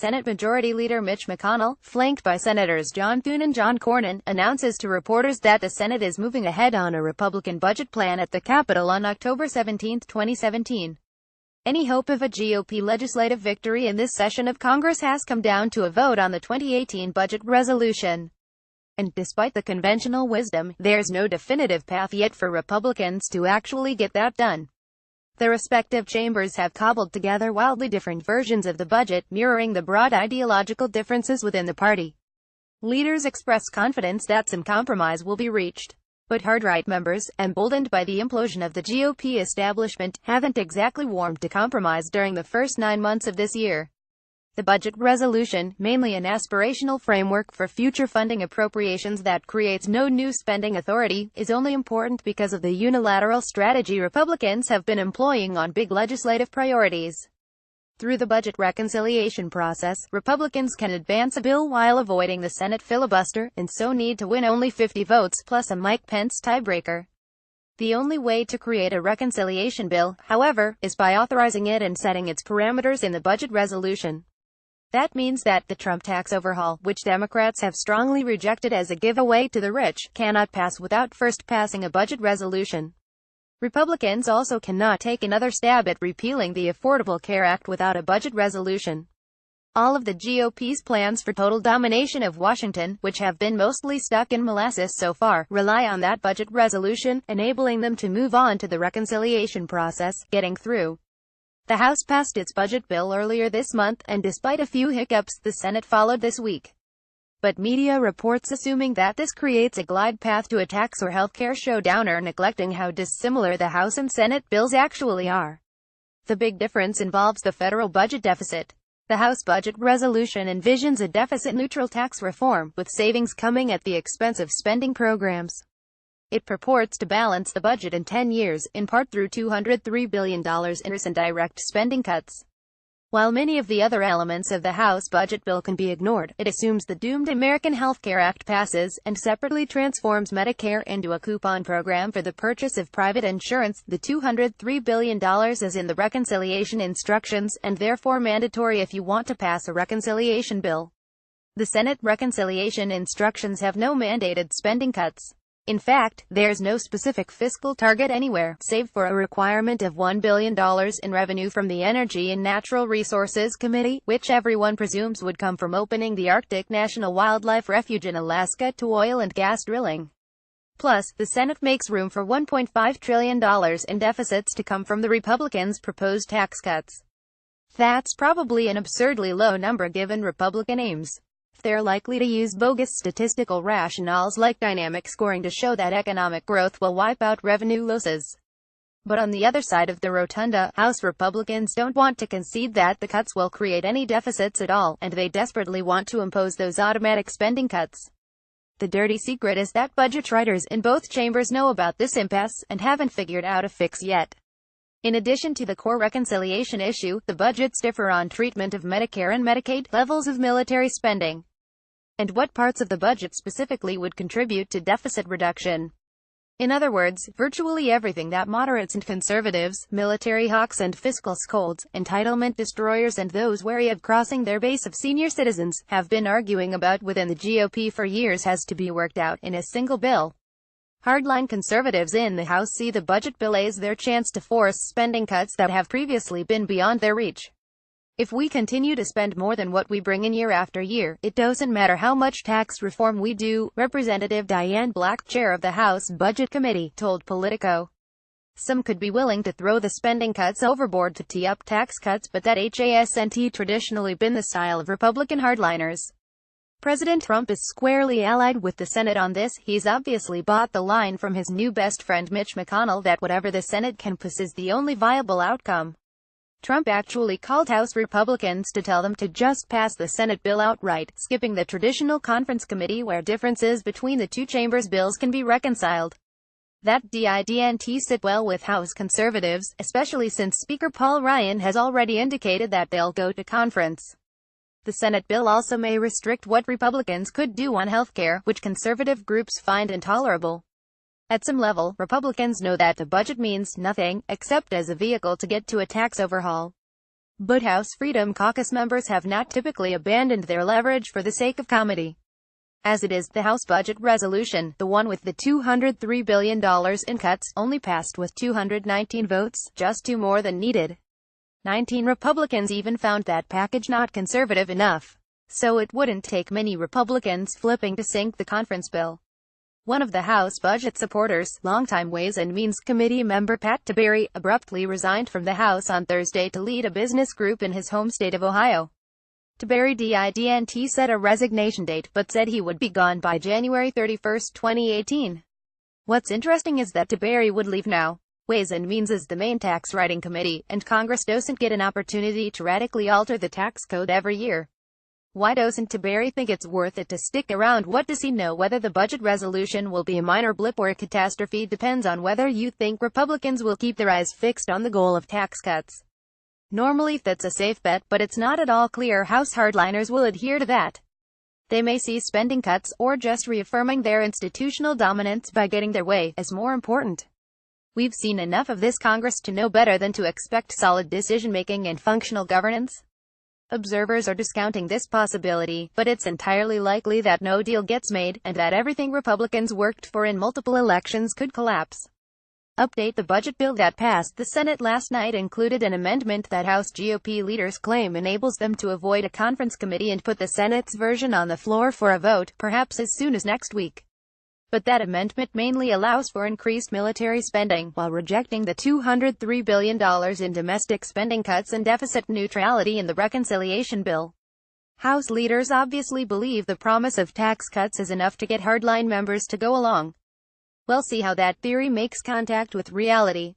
Senate Majority Leader Mitch McConnell, flanked by Senators Thune and Cornyn, announces to reporters that the Senate is moving ahead on a Republican budget plan at the Capitol on October 17, 2017. Any hope of a GOP legislative victory in this session of Congress has come down to a vote on the 2018 budget resolution. And despite the conventional wisdom, there's no definitive path yet for Republicans to actually get that done. The respective chambers have cobbled together wildly different versions of the budget, mirroring the broad ideological differences within the party. Leaders express confidence that some compromise will be reached. But hard-right members, emboldened by the implosion of the GOP establishment, haven't exactly warmed to compromise during the first 9 months of this year. The budget resolution, mainly an aspirational framework for future funding appropriations that creates no new spending authority, is only important because of the unilateral strategy Republicans have been employing on big legislative priorities. Through the budget reconciliation process, Republicans can advance a bill while avoiding the Senate filibuster, and so need to win only 50 votes plus a Mike Pence tiebreaker. The only way to create a reconciliation bill, however, is by authorizing it and setting its parameters in the budget resolution. That means that the Trump tax overhaul, which Democrats have strongly rejected as a giveaway to the rich, cannot pass without first passing a budget resolution. Republicans also cannot take another stab at repealing the Affordable Care Act without a budget resolution. All of the GOP's plans for total domination of Washington, which have been mostly stuck in molasses so far, rely on that budget resolution, enabling them to move on to the reconciliation process, getting through. The House passed its budget bill earlier this month, and despite a few hiccups, the Senate followed this week. But media reports assuming that this creates a glide path to a tax or healthcare showdown are neglecting how dissimilar the House and Senate bills actually are. The big difference involves the federal budget deficit. The House budget resolution envisions a deficit-neutral tax reform, with savings coming at the expense of spending programs. It purports to balance the budget in 10 years, in part through $203 billion in direct spending cuts. While many of the other elements of the House budget bill can be ignored, it assumes the doomed American Health Care Act passes, and separately transforms Medicare into a coupon program for the purchase of private insurance. The $203 billion is in the reconciliation instructions, and therefore mandatory if you want to pass a reconciliation bill. The Senate reconciliation instructions have no mandated spending cuts. In fact, there's no specific fiscal target anywhere, save for a requirement of $1 billion in revenue from the Energy and Natural Resources Committee, which everyone presumes would come from opening the Arctic National Wildlife Refuge in Alaska to oil and gas drilling. Plus, the Senate makes room for $1.5 trillion in deficits to come from the Republicans' proposed tax cuts. That's probably an absurdly low number given Republican aims. They're likely to use bogus statistical rationales like dynamic scoring to show that economic growth will wipe out revenue losses. But on the other side of the rotunda, House Republicans don't want to concede that the cuts will create any deficits at all, and they desperately want to impose those automatic spending cuts. The dirty secret is that budget writers in both chambers know about this impasse, and haven't figured out a fix yet. In addition to the core reconciliation issue, the budgets differ on treatment of Medicare and Medicaid, levels of military spending, and what parts of the budget specifically would contribute to deficit reduction. In other words, virtually everything that moderates and conservatives, military hawks and fiscal scolds, entitlement destroyers and those wary of crossing their base of senior citizens, have been arguing about within the GOP for years has to be worked out in a single bill. Hardline conservatives in the House see the budget bill as their chance to force spending cuts that have previously been beyond their reach. If we continue to spend more than what we bring in year after year, it doesn't matter how much tax reform we do, Representative Diane Black, chair of the House Budget Committee, told Politico. Some could be willing to throw the spending cuts overboard to tee up tax cuts, but that hasn't traditionally been the style of Republican hardliners. President Trump is squarely allied with the Senate on this. He's obviously bought the line from his new best friend Mitch McConnell that whatever the Senate can pass is the only viable outcome. Trump actually called House Republicans to tell them to just pass the Senate bill outright, skipping the traditional conference committee where differences between the two chambers' bills can be reconciled. That didn't sit well with House conservatives, especially since Speaker Paul Ryan has already indicated that they'll go to conference. The Senate bill also may restrict what Republicans could do on healthcare, which conservative groups find intolerable. At some level, Republicans know that the budget means nothing, except as a vehicle to get to a tax overhaul. But House Freedom Caucus members have not typically abandoned their leverage for the sake of comedy. As it is, the House budget resolution, the one with the $203 billion in cuts, only passed with 219 votes, just two more than needed. 19 Republicans even found that package not conservative enough. So it wouldn't take many Republicans flipping to sink the conference bill. One of the House budget supporters, longtime Ways and Means Committee member Pat Tiberi, abruptly resigned from the House on Thursday to lead a business group in his home state of Ohio. Tiberi didn't set a resignation date, but said he would be gone by January 31, 2018. What's interesting is that Tiberi would leave now. Ways and Means is the main tax writing committee, and Congress doesn't get an opportunity to radically alter the tax code every year. Why doesn't Tiberi think it's worth it to stick around? What does he know? Whether the budget resolution will be a minor blip or a catastrophe depends on whether you think Republicans will keep their eyes fixed on the goal of tax cuts. Normally that's a safe bet, but it's not at all clear House hardliners will adhere to that. They may see spending cuts, or just reaffirming their institutional dominance by getting their way, as more important. We've seen enough of this Congress to know better than to expect solid decision-making and functional governance. Observers are discounting this possibility, but it's entirely likely that no deal gets made, and that everything Republicans worked for in multiple elections could collapse. Update: the budget bill that passed the Senate last night included an amendment that House GOP leaders claim enables them to avoid a conference committee and put the Senate's version on the floor for a vote, perhaps as soon as next week. But that amendment mainly allows for increased military spending, while rejecting the $203 billion in domestic spending cuts and deficit neutrality in the reconciliation bill. House leaders obviously believe the promise of tax cuts is enough to get hardline members to go along. We'll see how that theory makes contact with reality.